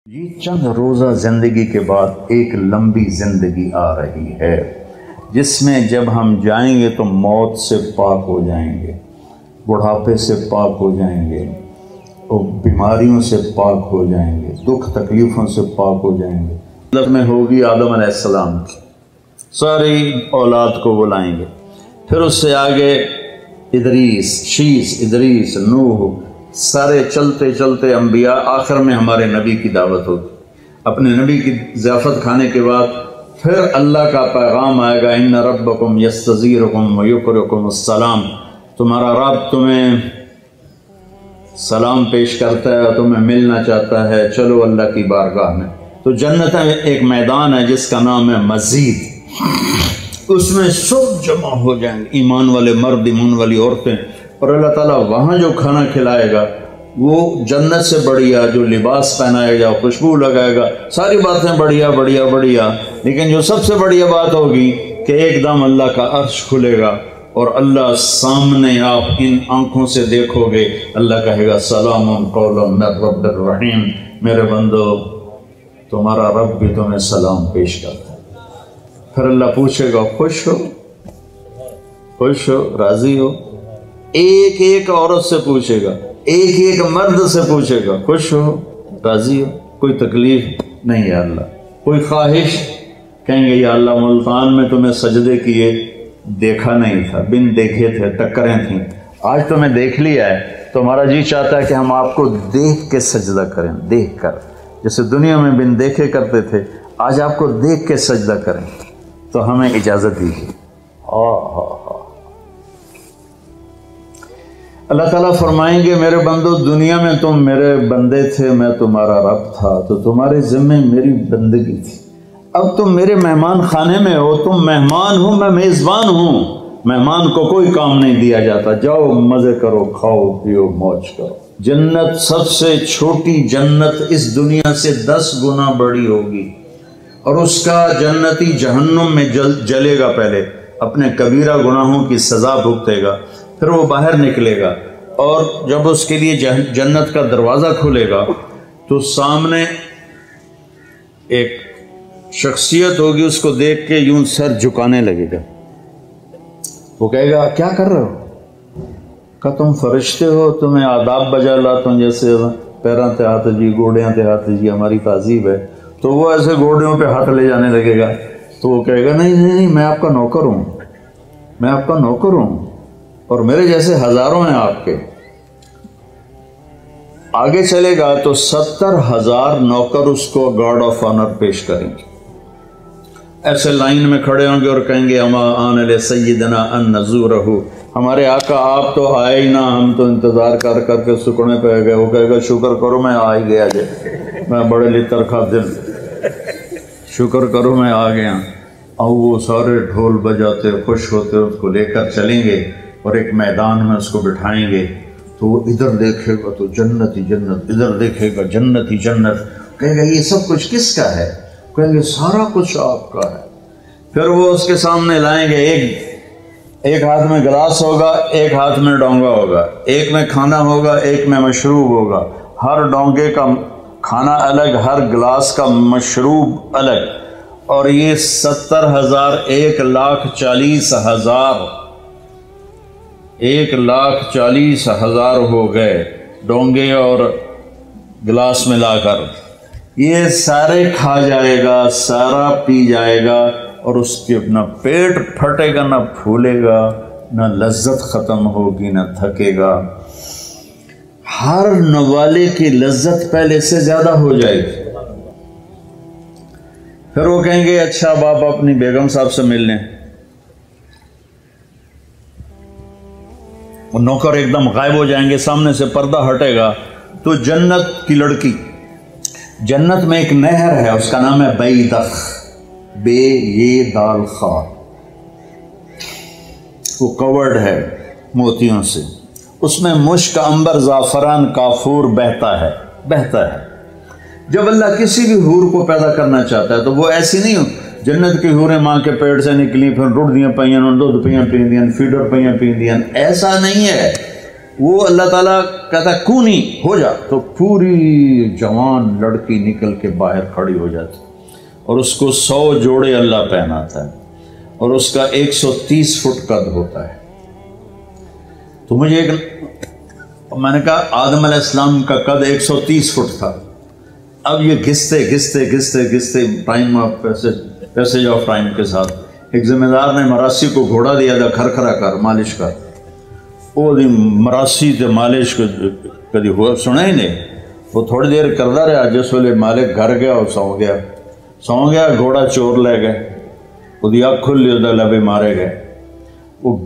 یہ چند روزہ زندگی کے بعد ایک لمبی زندگی آ رہی ہے جس میں جب ہم جائیں گے تو موت سے پاک ہو جائیں گے، بڑھاپے سے پاک ہو جائیں گے اور بیماریوں سے پاک ہو جائیں گے، دکھ تکلیفوں سے پاک ہو جائیں گے۔ مطلب میں ہوگی آدم علیہ السلام کی ساری اولاد کو بلائیں گے، پھر اس سے آگے ادریس، شیس، ادریس، نوح، سارے چلتے چلتے انبیاء، آخر میں ہمارے نبی کی دعوت ہوگی۔ اپنے نبی کی ضیافت کھانے کے بعد پھر اللہ کا پیغام آئے گا، ان ربکم یستزیرکم ویقرکم السلام، تمہارا رب تمہیں سلام پیش کرتا ہے، تمہیں ملنا چاہتا ہے، چلو اللہ کی بارگاہ میں۔ تو جنت ایک میدان ہے جس کا نام ہے مسجد، اس میں سب جمع ہو جائیں گے، ایمان والے مرد، ایمان والی عورتیں، اور اللہ تعالیٰ وہاں جو کھانا کھلائے گا وہ جنت سے بڑھیا، جو لباس پہنائے گا، خوشبو لگائے گا، ساری باتیں بڑھیا بڑھیا بڑھیا، لیکن جو سب سے بڑھیا بات ہوگی کہ ایک دم اللہ کا عرش کھلے گا اور اللہ سامنے، آپ ان آنکھوں سے دیکھو گے، اللہ کہے گا سلام قولا من رب الرحیم، میرے بندو تمہارا رب بھی تمہیں سلام پیش کرتا ہے۔ پھر اللہ پوچھے گا خوش ہو، خوش ہو، راضی ہو؟ ایک ایک عورت سے پوچھے گا، ایک ایک مرد سے پوچھے گا، خوش ہو، راضی ہو؟ کوئی تکلیف نہیں یا اللہ، کوئی خواہش؟ کہیں گے یا اللہ ملتان میں تمہیں سجدے کیے دیکھا نہیں تھا، بن دیکھے تھے، ٹکریں تھیں، آج تمہیں دیکھ لیا ہے تو ہمارا جی چاہتا ہے کہ ہم آپ کو دیکھ کے سجدہ کریں، دیکھ کر، جیسے دنیا میں بن دیکھے کرتے تھے، آج آپ کو دیکھ کے سجدہ کریں، تو ہمیں اجازت دیجیے۔ اللہ تعالیٰ فرمائیں گے میرے بندو دنیا میں تم میرے بندے تھے، میں تمہارا رب تھا، تو تمہارے ذمہ میری بندگی تھی، اب تم میرے مہمان خانے میں ہو، تم مہمان ہو، میں میزبان ہوں، مہمان کو کوئی کام نہیں دیا جاتا، جاؤ مزے کرو، کھاؤ پیو، موج کرو۔ جنت سب سے چھوٹی جنت اس دنیا سے 10 گنا بڑی ہوگی، اور اس کا جنتی جہنم میں جلے گا، پہلے اپنے کبیرہ گناہوں کی سزا بھگتے گا، پھر وہ باہر نکلے گا، اور جب اس کے لیے جنت کا دروازہ کھلے گا تو سامنے ایک شخصیت ہوگی، اس کو دیکھ کے یوں سر جھکانے لگے گا، وہ کہے گا کیا کر رہے ہو؟ کہ تم فرشتے ہو، تمہیں آداب بجا لاتا ہوں، جیسے پیراں تے ہاتھ جی، گوڑیاں تے ہاتھ جی، ہماری تہذیب ہے، تو وہ ایسے گوڑیوں پہ ہاتھ لے جانے لگے گا، تو وہ کہے گا نہیں نہیں نہیں، میں آپ کا نوکر ہوں، میں آپ کا نوکر ہوں، اور میرے جیسے ہزاروں ہیں آپ کے۔ آگے چلے گا تو 70,000 نوکر اس کو گارڈ آف آنر پیش کریں گے، ایسے لائن میں کھڑے ہوں گے اور کہیں گے اما آن علی سیدنا ان نزورہ، ہمارے آقا آپ تو آئے ہی نہ، ہم تو انتظار کر کر کے سکڑنے پہ گئے۔ وہ کہے گا شکر کرو میں آ ہی گیا، میں بڑے لطر خادم، شکر کرو میں آ گیا۔ اور وہ سارے ڈھول بجاتے خوش ہوتے اس کو لے کر چلیں گے اور ایک میدان میں اس کو بٹھائیں گے، تو وہ ادھر دیکھے گا تو جنت ہی جنت، ادھر دیکھے گا جنت ہی جنت، کہے گا یہ سب کچھ کس کا ہے؟ کہیں گے سارا کچھ آپ کا ہے۔ پھر وہ اس کے سامنے لائیں گے، ایک ہاتھ میں گلاس ہوگا، ایک ہاتھ میں ڈونگا ہوگا، ایک میں کھانا ہوگا، ایک میں مشروب ہوگا، ہر ڈونگے کا کھانا الگ، ہر گلاس کا مشروب الگ، اور یہ 70,000 1,40,000 1,40,000 ہو گئے ڈونگے اور گلاس ملا کر، یہ سارے کھا جائے گا، سارا پی جائے گا، اور اس کے نہ پیٹ پھٹے گا، نہ پھولے گا، نہ لذت ختم ہوگی، نہ تھکے گا، ہر نوالے کی لذت پہلے سے زیادہ ہو جائے گی۔ پھر وہ کہیں گے اچھا اب آپ اپنی بیگم صاحب سے مل لیں، وہ نوکر ایک دم غائب ہو جائیں گے، سامنے سے پردہ ہٹے گا تو جنت کی لڑکی، جنت میں ایک نہر ہے، اس کا نام ہے بیدخ، بے یہ دال خا، وہ کورڈ ہے موتیوں سے، اس میں مشک، عنبر، زعفران، کافور بہتا ہے۔ جب اللہ کسی بھی حور کو پیدا کرنا چاہتا ہے تو وہ ایسی نہیں ہو، جنت کی حوریں ماں کے پیٹ سے نکلی، پھر رڑ دیاں پئیاں، دودھ پئیاں پیندیاں، فیڈر پئیاں پیندیاں، ایسا نہیں ہے۔ وہ اللہ تعالیٰ کہتا ہے کونی ہو جا، تو پوری جوان لڑکی نکل کے باہر کھڑی ہو جاتی، اور اس کو 100 جوڑے اللہ پہناتا ہے، اور اس کا 130 فٹ قد ہوتا ہے۔ تو مجھے میں نے کہا آدم علیہ السلام کا قد 130 فٹ تھا، اب یہ گھستے time of passage of time کے ساتھ ایک ذمہ دار نے مراسی کو گھوڑا دیا تھا، کھرکھرا کر مالش کر، وہ مراسی تے مالش کدی ہوا سنا ہی نہیں، وہ تھوڑی دیر کرتا رہا، جس ویلے مالک گھر گیا اور سو گیا، گھوڑا چور لے گئے، وہ اکھ کھلی، وہ لبے مارے گئے، وہ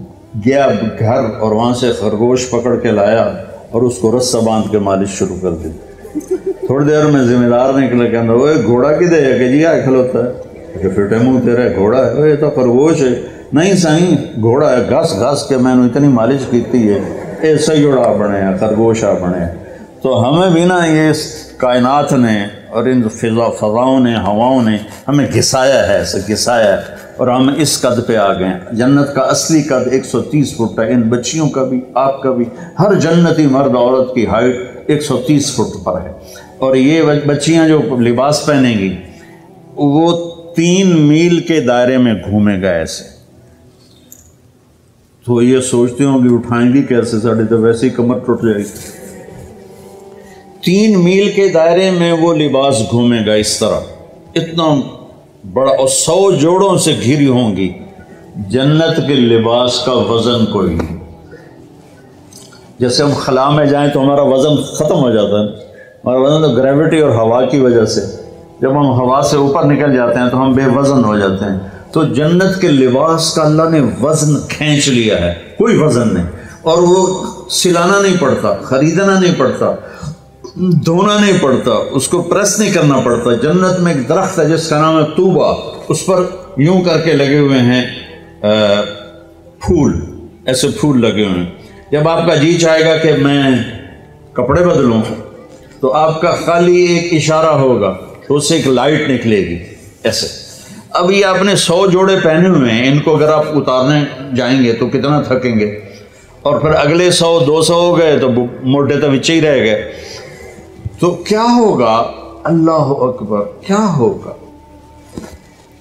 گیا گھر اور وہاں سے خرگوش پکڑ کے لایا اور اس کو رسہ باندھ کے مالش شروع کر دی۔ تھوڑی دیر میں ذمہ دار نکلے، کہنا وہ گھوڑا کدھر ہے؟ کہ جی آ کھلوتا ہے، کہ فٹے منہ تیرے گھوڑا ہے، یہ تو خرگوش ہے۔ نہیں سائیں گھوڑا ہے، گھس کے میں نے اتنی مالش کیتی ہے، ایسا جوڑا بنے ہیں، خرگوشا بنے ہیں۔ تو ہمیں بھی نا یہ کائنات نے اور ان فضاؤں نے، ہواؤں نے ہمیں گھسایا ہے، اور ہم اس قد پہ آ گئے۔ جنت کا اصلی قد 130 فٹ ہے، ان بچیوں کا بھی، آپ کا بھی، ہر جنتی مرد عورت کی ہائٹ 130 فٹ پر ہے۔ اور یہ بچیاں جو لباس پہنیں گی وہ 3 میل کے دائرے میں گھومے گا ایسے۔ تو یہ سوچتے ہوں کہ اٹھائیں گی کیسے، ساڑھے تو ویسے ہی کمر ٹوٹ جائے گی۔ 3 میل کے دائرے میں وہ لباس گھومے گا اس طرح، اتنا بڑا، اور 100 جوڑوں سے گھری ہوں گی۔ جنت کے لباس کا وزن کوئی نہیں۔ جیسے ہم خلا میں جائیں تو ہمارا وزن ختم ہو جاتا ہے، ہمارا وزن تو گریوٹی اور ہوا کی وجہ سے، جب ہم ہوا سے اوپر نکل جاتے ہیں تو ہم بے وزن ہو جاتے ہیں۔ تو جنت کے لباس کا اللہ نے وزن کھینچ لیا ہے، کوئی وزن نہیں، اور وہ سلانا نہیں پڑتا، خریدنا نہیں پڑتا، دھونا نہیں پڑتا، اس کو پریس نہیں کرنا پڑتا۔ جنت میں ایک درخت ہے جس کا نام ہے طوبہ، اس پر یوں کر کے لگے ہوئے ہیں پھول، ایسے پھول لگے ہوئے ہیں۔ جب آپ کا جی چاہے گا کہ میں کپڑے بدلوں تو آپ کا خالی ایک اشارہ ہوگا تو اس سے ایک لائٹ نکلے گی ایسے۔ اب یہ آپ نے 100 جوڑے پہنے ہوئے ہیں، ان کو اگر آپ اتارنے جائیں گے تو کتنا تھکیں گے، اور پھر اگلے 100 200 ہو گئے تو موٹے تو بچے ہی رہ گئے۔ تو کیا ہوگا؟ اللہ اکبر، کیا ہوگا؟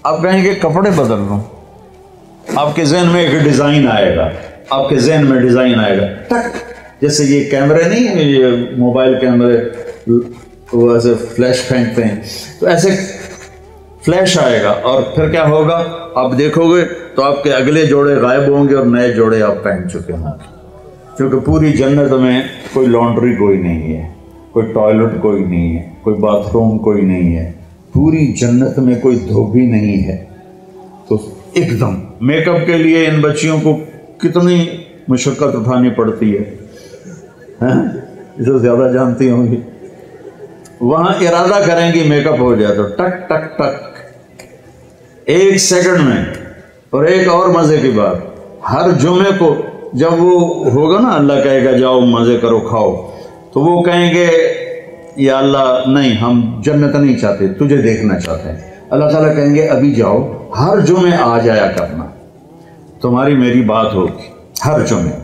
آپ کہیں گے کپڑے بدل لوں، آپ کے ذہن میں ایک ڈیزائن آئے گا، آپ کے ذہن میں ڈیزائن آئے گا، ٹک، جیسے یہ کیمرے نہیں، یہ موبائل کیمرے وہ ایسے فلیش پھینکتے ہیں، تو ایسے فلیش آئے گا، اور پھر کیا ہوگا؟ آپ دیکھو گے تو آپ کے اگلے جوڑے غائب ہوں گے اور نئے جوڑے آپ پہن چکے ہوں گے، کیونکہ پوری جنت میں کوئی لانڈری کوئی نہیں ہے، کوئی ٹوائلٹ کوئی نہیں ہے، کوئی باتھ روم کوئی نہیں ہے، پوری جنت میں کوئی دھوبی نہیں ہے۔ تو ایک دم میک اپ کے لیے ان بچیوں کو کتنی مشقت اٹھانی پڑتی ہے، اسے زیادہ جانتی ہوں گی۔ وہاں ارادہ کریں گی میک اپ ہو جائے تو ٹک ٹک ٹک 1 سیکنڈ میں۔ اور ایک اور مزے کی بات، ہر جمعے کو جب وہ ہوگا نا، اللہ کہے گا جاؤ مزے کرو کھاؤ، تو وہ کہیں گے یا اللہ نہیں، ہم جنت نہیں چاہتے، تجھے دیکھنا چاہتے ہیں۔ اللہ تعالیٰ کہیں گے ابھی جاؤ، ہر جمعے آ جایا کرنا، تمہاری میری بات ہوگی ہر جمعے۔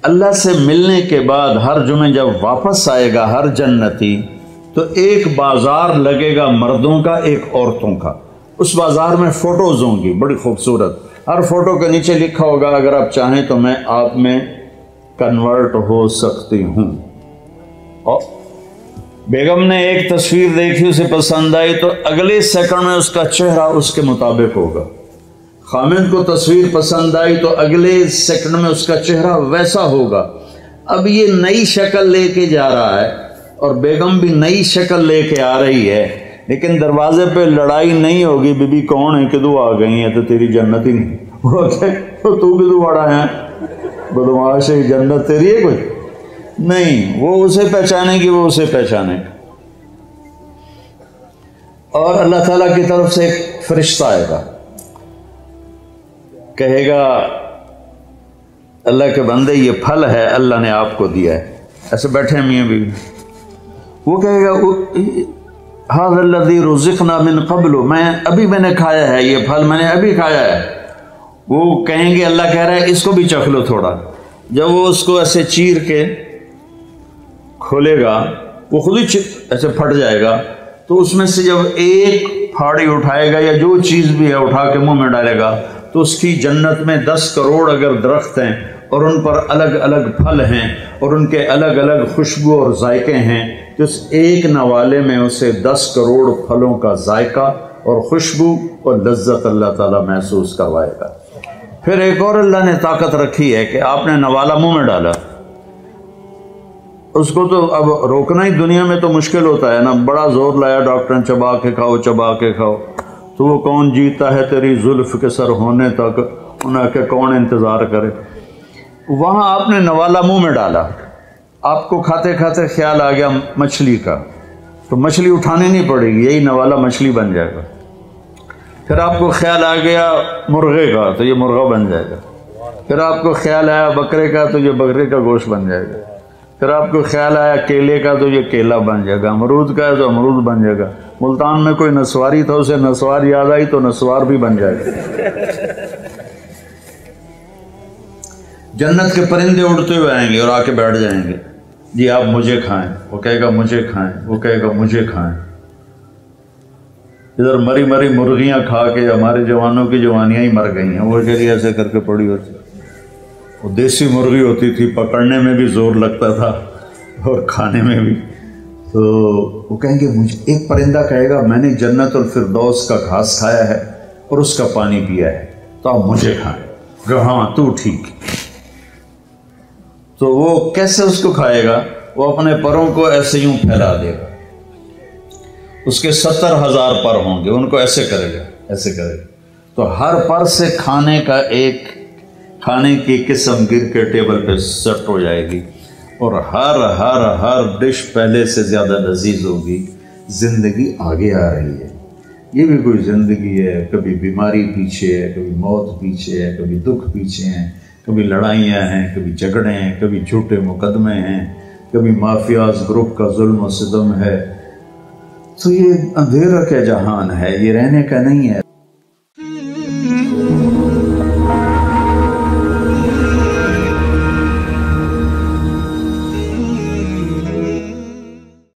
اللہ سے ملنے کے بعد ہر جمعے جب واپس آئے گا ہر جنتی، تو ایک بازار لگے گا مردوں کا، ایک عورتوں کا۔ اس بازار میں فوٹوز ہوں گی بڑی خوبصورت، ہر فوٹو کے نیچے لکھا ہوگا اگر آپ چاہیں تو میں آپ میں کنورٹ ہو سکتی ہوں۔ اور بیگم نے ایک تصویر دیکھی، اسے پسند آئی تو اگلے سیکنڈ میں اس کا چہرہ اس کے مطابق ہوگا۔ خامد کو تصویر پسند آئی تو اگلے سیکنڈ میں اس کا چہرہ ویسا ہوگا۔ اب یہ نئی شکل لے کے جا رہا ہے اور بیگم بھی نئی شکل لے کے آ رہی ہے، لیکن دروازے پہ لڑائی نہیں ہوگی، بی بی کون ہے کدو آ گئی ہے تو تیری جنت ہی نہیں، تو کدو بڑا ہے بدماش ہے، جنت تیری ہے کوئی نہیں۔ وہ اسے پہچانے گی، وہ اسے پہچانے گا۔ اور اللہ تعالیٰ کی طرف سے ایک فرشتہ آئے گا، کہے گا اللہ کے بندے یہ پھل ہے اللہ نے آپ کو دیا ہے، ایسے بیٹھے میاں بیوی، وہ کہے گا ھذا الذی رزقنا من قبل، میں نے کھایا ہے یہ پھل، میں نے ابھی کھایا ہے۔ وہ کہیں گے اللہ کہہ رہا ہے اس کو بھی چکھ لو تھوڑا۔ جب وہ اس کو ایسے چیر کے کھولے گا وہ خود ہی ایسے پھٹ جائے گا، تو اس میں سے جب ایک پھاڑی اٹھائے گا یا جو چیز بھی ہے اٹھا کے منہ میں ڈالے گا، تو اس کی جنت میں 10 کروڑ اگر درخت ہیں اور ان پر الگ الگ پھل ہیں اور ان کے الگ الگ خوشبو اور ذائقے ہیں، تو اس ایک نوالے میں اسے 10 کروڑ پھلوں کا ذائقہ اور خوشبو اور لذت اللہ تعالیٰ محسوس کروائے گا۔ پھر ایک اور اللہ نے طاقت رکھی ہے کہ آپ نے نوالا منہ میں ڈالا، اس کو تو اب روکنا ہی دنیا میں تو مشکل ہوتا ہے نا، بڑا زور لایا ڈاکٹر نے چبا کے کھاؤ چبا کے کھاؤ، تو وہ کون جیتا ہے تیری زلف کے سر ہونے تک، انہیں کہ کون انتظار کرے۔ وہاں آپ نے نوالا منہ میں ڈالا، آپ کو کھاتے کھاتے خیال آ گیا مچھلی کا، تو مچھلی اٹھانی نہیں پڑے گی، یہی نوالا مچھلی بن جائے گا۔ پھر آپ کو خیال آ گیا مرغے کا، تو یہ مرغا بن جائے گا۔ پھر آپ کو خیال آیا بکرے کا، تو یہ بکرے کا گوشت بن جائے گا۔ پھر آپ کو خیال آیا کیلے کا، تو یہ کیلا بن جائے گا۔ امرود کا ہے تو امرود بن جائے گا۔ ملتان میں کوئی نسواری تھا، اسے نسوار یاد آئی تو نسوار بھی بن جائے گا۔ جنت کے پرندے اڑتے ہوئے آئیں گے اور آ کے بیٹھ جائیں گے، جی آپ مجھے کھائیں، وہ کہے گا مجھے کھائیں، وہ کہے گا مجھے کھائیں۔ ادھر مری مری مرغیاں کھا کے ہمارے جوانوں کی جوانیاں ہی مر گئی ہیں، وہ چلیے ایسے کر کے پڑی ہوتی، وہ دیسی مرغی ہوتی تھی، پکڑنے میں بھی زور لگتا تھا اور کھانے میں بھی۔ تو وہ کہیں گے مجھے، ایک پرندہ کہے گا میں نے جنت الفردوس کا گھاس کھایا ہے اور اس کا پانی پیا ہے، تو آپ مجھے کھائیں۔ کہ ہاں تو ٹھیک۔ تو وہ کیسے اس کو کھائے گا؟ وہ اپنے پروں کو ایسے یوں پھیلا دے گا، اس کے 70,000 پر ہوں گے، ان کو ایسے کرے گا، ایسے کرے گا، تو ہر پر سے کھانے کا ایک کھانے کی قسم گر کے ٹیبل پہ سیٹ ہو جائے گی، اور ہر ڈش پہلے سے زیادہ لذیذ ہوگی۔ زندگی آگے آ رہی ہے، یہ بھی کوئی زندگی ہے، کبھی بیماری پیچھے ہے، کبھی موت پیچھے ہے، کبھی دکھ پیچھے ہیں، کبھی لڑائیاں ہیں، کبھی جھگڑے ہیں، کبھی جھوٹے مقدمے ہیں، کبھی مافیاز گروپ کا ظلم و ستم ہے۔ تو یہ اندھیرا کا جہان ہے، یہ رہنے کا نہیں ہے۔